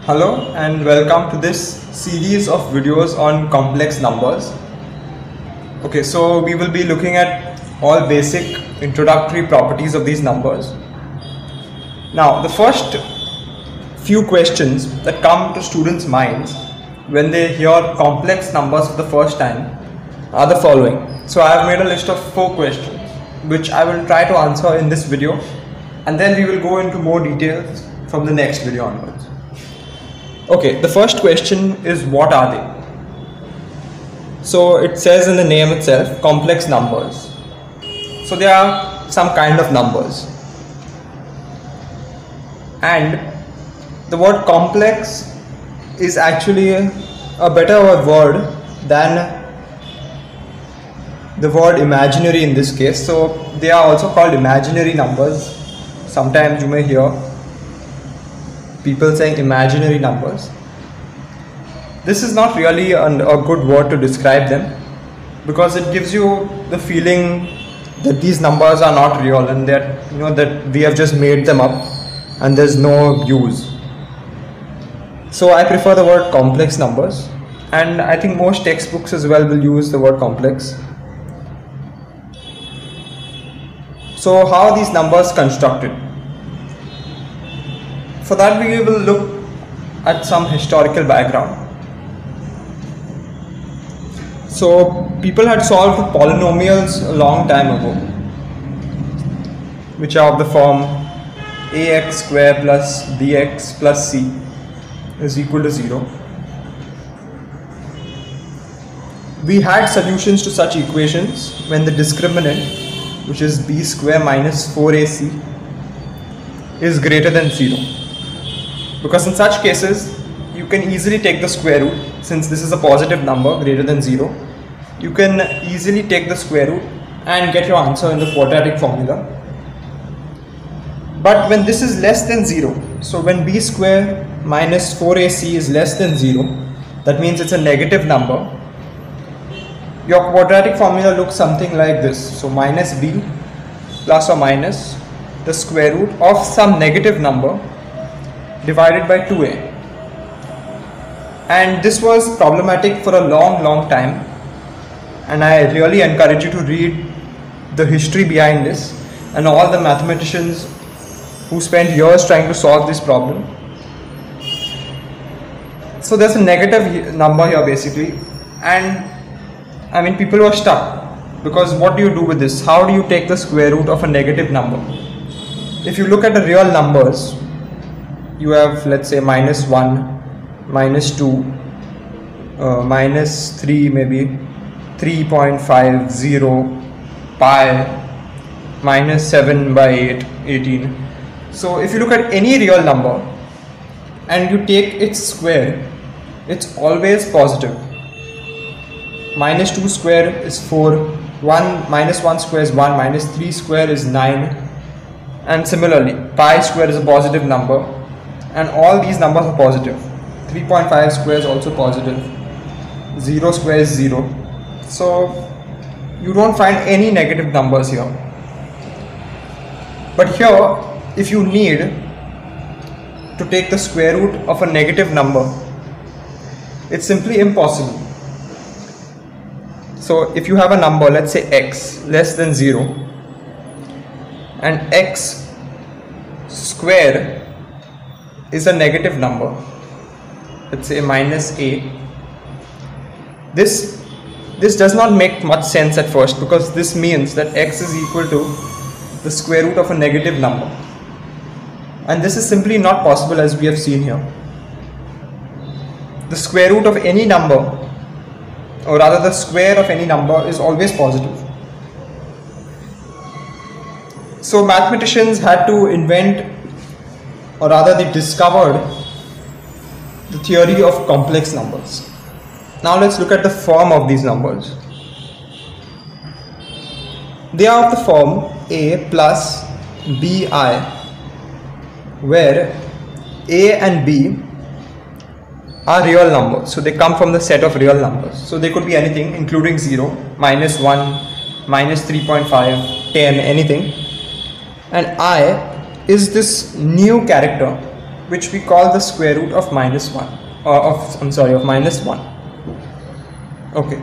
Hello and welcome to this series of videos on complex numbers. Okay, so we will be looking at all basic introductory properties of these numbers. Now, the first few questions that come to students' minds when they hear complex numbers for the first time are the following. So I have made a list of 4 questions which I will try to answer in this video, and then we will go into more details from the next video onwards. Okay, the first question is, what are they? So it says in the name itself, complex numbers. So they are some kind of numbers. And the word complex is actually a better word than the word imaginary in this case. So they are also called imaginary numbers. Sometimes you may hear people saying imaginary numbers. This is not really a good word to describe them, because it gives you the feeling that these numbers are not real and that that we have just made them up and there's no use. So I prefer the word complex numbers, and I think most textbooks as well will use the word complex. So how are these numbers constructed? For that we will look at some historical background. So people had solved polynomials a long time ago, which are of the form ax square plus bx plus c is equal to 0. We had solutions to such equations when the discriminant, which is b square minus 4ac, is greater than 0. Because in such cases, you can easily take the square root. Since this is a positive number greater than 0, you can easily take the square root and get your answer in the quadratic formula. But when this is less than 0, so when b square minus 4ac is less than 0, that means it's a negative number, your quadratic formula looks something like this. So minus b plus or minus the square root of some negative number divided by 2a. And this was problematic for a long time, and I really encourage you to read the history behind this and all the mathematicians who spent years trying to solve this problem. So there's a negative number here basically, and I mean people were stuck, because what do you do with this? How do you take the square root of a negative number? If you look at the real numbers, you have, let's say, minus 1, minus 2, minus 3, maybe 3.5, 0, pi, minus 7 by 8, 18. So if you look at any real number and you take its square, it's always positive. Minus 2 square is 4, minus 1 square is 1, minus 3 square is 9, and similarly pi square is a positive number, and all these numbers are positive. 3.5 square is also positive, 0 square is 0. So you don't find any negative numbers here. But here, if you need to take the square root of a negative number, it's simply impossible. So if you have a number, let's say x less than 0, and x square is a negative number, let's say minus a, this does not make much sense at first, because this means that x is equal to the square root of a negative number, and this is simply not possible, as we have seen here. The square root of any number, or rather the square of any number, is always positive. So mathematicians had to invent, or rather they discovered, the theory of complex numbers. Now let's look at the form of these numbers. They are of the form a plus bi, where a and b are real numbers. So they come from the set of real numbers. So they could be anything, including 0, minus 1, minus 3.5, 10, anything. And I is this new character which we call the square root of minus 1, of minus 1. Okay,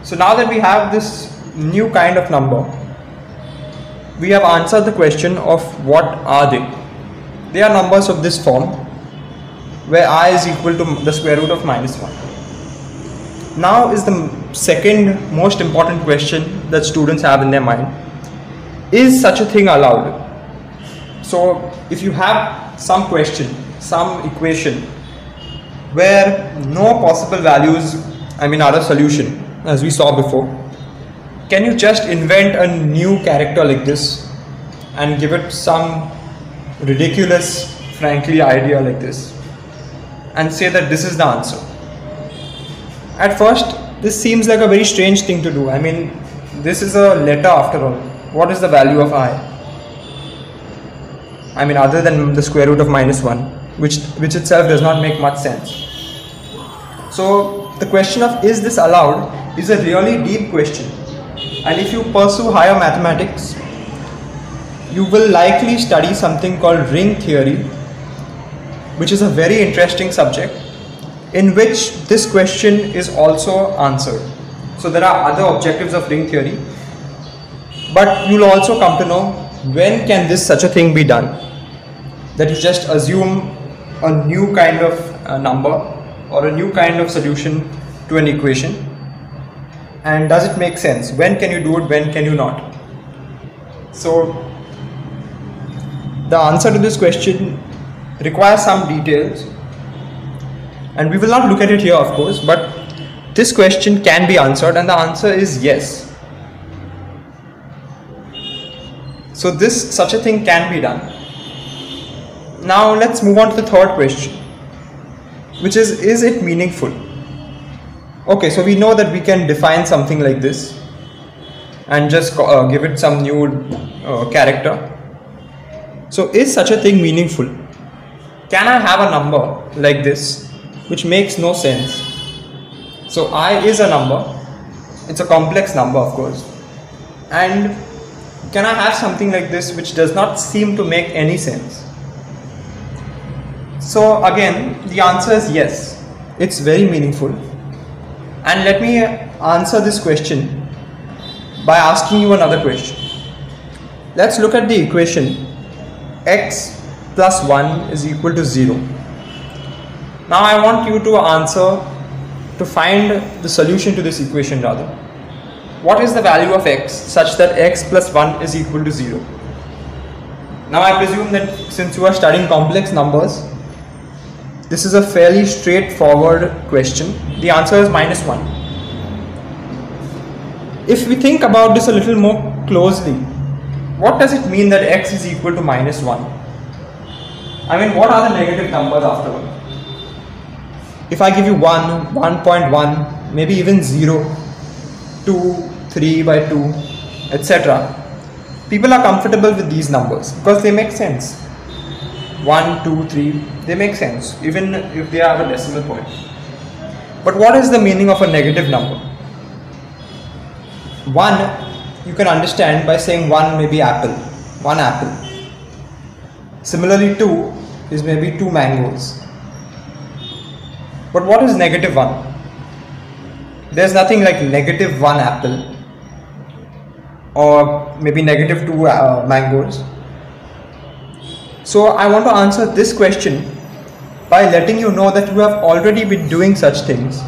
so now that we have this new kind of number, we have answered the question of what are they. They are numbers of this form, where I is equal to the square root of minus 1. Now is the second most important question that students have in their mind. Is such a thing allowed? So if you have some question, some equation where no possible values are a solution, as we saw before, can you just invent a new character like this and give it some ridiculous, frankly, idea like this and say that this is the answer? At first, this seems like a very strange thing to do. This is a letter after all. What is the value of I? Other than the square root of minus 1, which itself does not make much sense. So the question of is this allowed is a really deep question. And if you pursue higher mathematics, you will likely study something called ring theory, which is a very interesting subject in which this question is also answered. So there are other objectives of ring theory, but you'll also come to know when can such a thing be done, that you just assume a new kind of number or a new kind of solution to an equation, and does it make sense? When can you do it, when can you not? So the answer to this question requires some details, and we will not look at it here, of course, but this question can be answered, and the answer is yes. So such a thing can be done. Now let's move on to the third question, which is it meaningful? Okay, so we know that we can define something like this and just give it some new character. So is such a thing meaningful? Can I have a number like this which makes no sense? So I is a number, it's a complex number, of course, and can I have something like this which does not seem to make any sense? So again, the answer is yes, it's very meaningful. And let me answer this question by asking you another question. Let's look at the equation x plus 1 is equal to 0. Now I want you to find the solution to this equation rather. What is the value of x such that x plus 1 is equal to 0? Now I presume that since you are studying complex numbers, this is a fairly straightforward question. The answer is minus 1. If we think about this a little more closely, what does it mean that x is equal to minus 1? What are the negative numbers after all? If I give you 1, 1.1, maybe even 0, 2, 3 by 2, etc. People are comfortable with these numbers because they make sense. 1, 2, 3, they make sense even if they have a decimal point. But what is the meaning of a negative number? 1 you can understand by saying 1 may be apple, 1 apple. Similarly 2 is maybe 2 mangoes. But what is negative 1? There's nothing like negative 1 apple or maybe negative 2 mangoes. So I want to answer this question by letting you know that you have already been doing such things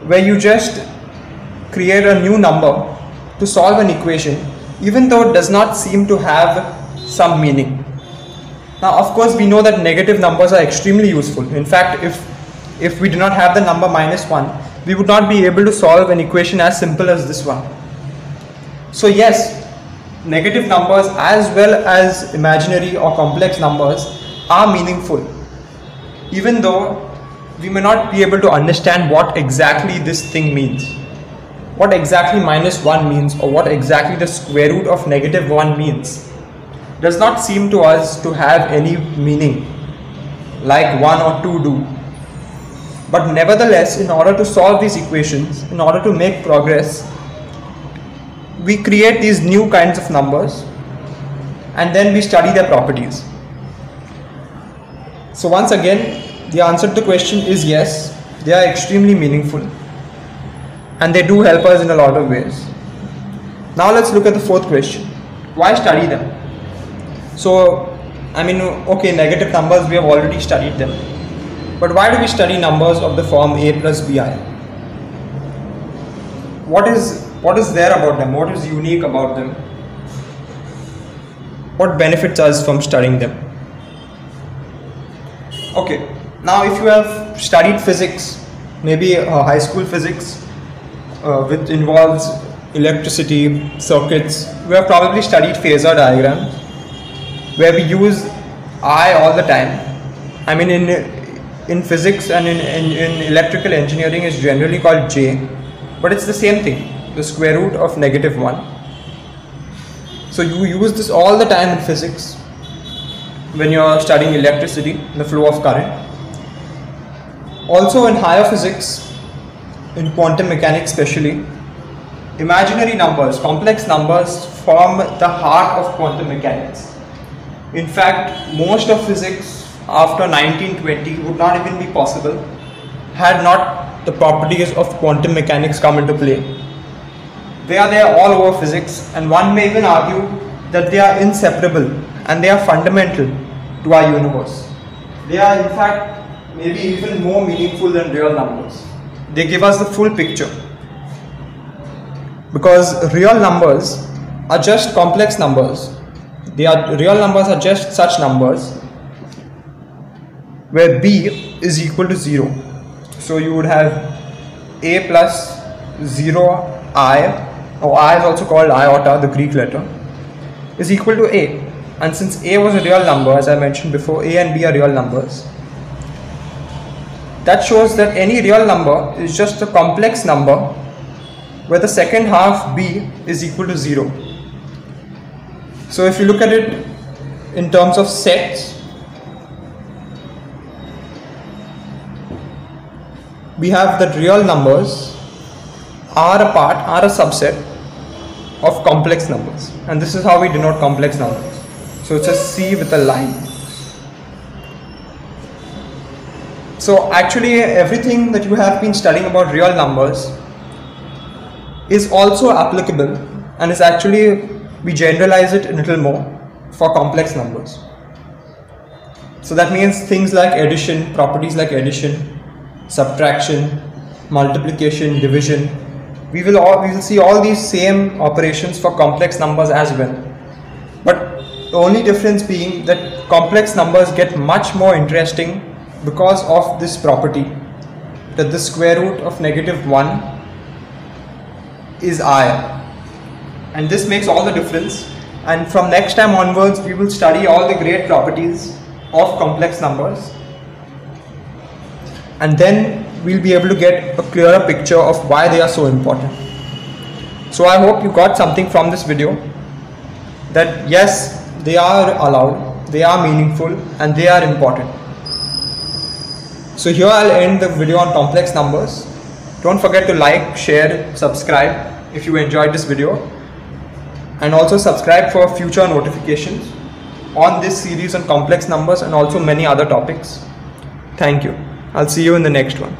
where you just create a new number to solve an equation even though it does not seem to have some meaning. Now of course we know that negative numbers are extremely useful. In fact, if we do not have the number minus 1, we would not be able to solve an equation as simple as this one. So yes, negative numbers as well as imaginary or complex numbers are meaningful, even though we may not be able to understand what exactly this thing means. What exactly minus 1 means or what exactly the square root of negative 1 means does not seem to us to have any meaning like 1 or 2 do. But nevertheless, in order to solve these equations, in order to make progress, we create these new kinds of numbers and then we study their properties. So once again, the answer to the question is yes, they are extremely meaningful and they do help us in a lot of ways. Now let's look at the fourth question. Why study them? So, okay, negative numbers, we have already studied them. But why do we study numbers of the form a plus bi? What is there about them? What is unique about them? What benefits us from studying them? Okay, now if you have studied physics, maybe high school physics, which involves electricity, circuits, we have probably studied Phasor diagrams, where we use I all the time. In physics and in electrical engineering is generally called J, but it's the same thing, the square root of -1. So you use this all the time in physics when you're studying electricity, the flow of current. Also in higher physics, in quantum mechanics especially, imaginary numbers, complex numbers form the heart of quantum mechanics. In fact, most of physics after 1920 would not even be possible had not the properties of quantum mechanics come into play. They are there all over physics, and one may even argue that they are inseparable and they are fundamental to our universe. They are in fact maybe even more meaningful than real numbers. They give us the full picture, because real numbers are just complex numbers. Real numbers are just such numbers where b is equal to 0. So you would have a plus 0i, or I is also called iota, the Greek letter, is equal to a. And since a was a real number, as I mentioned before, a and b are real numbers. That shows that any real number is just a complex number where the second half b is equal to 0. So if you look at it in terms of sets, we have that real numbers are a subset of complex numbers, and this is how we denote complex numbers. So it's a C with a line. So actually everything that you have been studying about real numbers is also applicable, and is actually, we generalize it a little more for complex numbers. So that means things like addition, properties like addition, subtraction, multiplication, division, we will see all these same operations for complex numbers as well. But the only difference being that complex numbers get much more interesting because of this property, that the square root of -1 is I, and this makes all the difference. And from next time onwards, we will study all the great properties of complex numbers, and then we'll be able to get a clearer picture of why they are so important. So I hope you got something from this video, that yes, they are allowed, they are meaningful, and they are important. So here I'll end the video on complex numbers. Don't forget to like, share, subscribe if you enjoyed this video, and also subscribe for future notifications on this series on complex numbers and also many other topics. Thank you. I'll see you in the next one.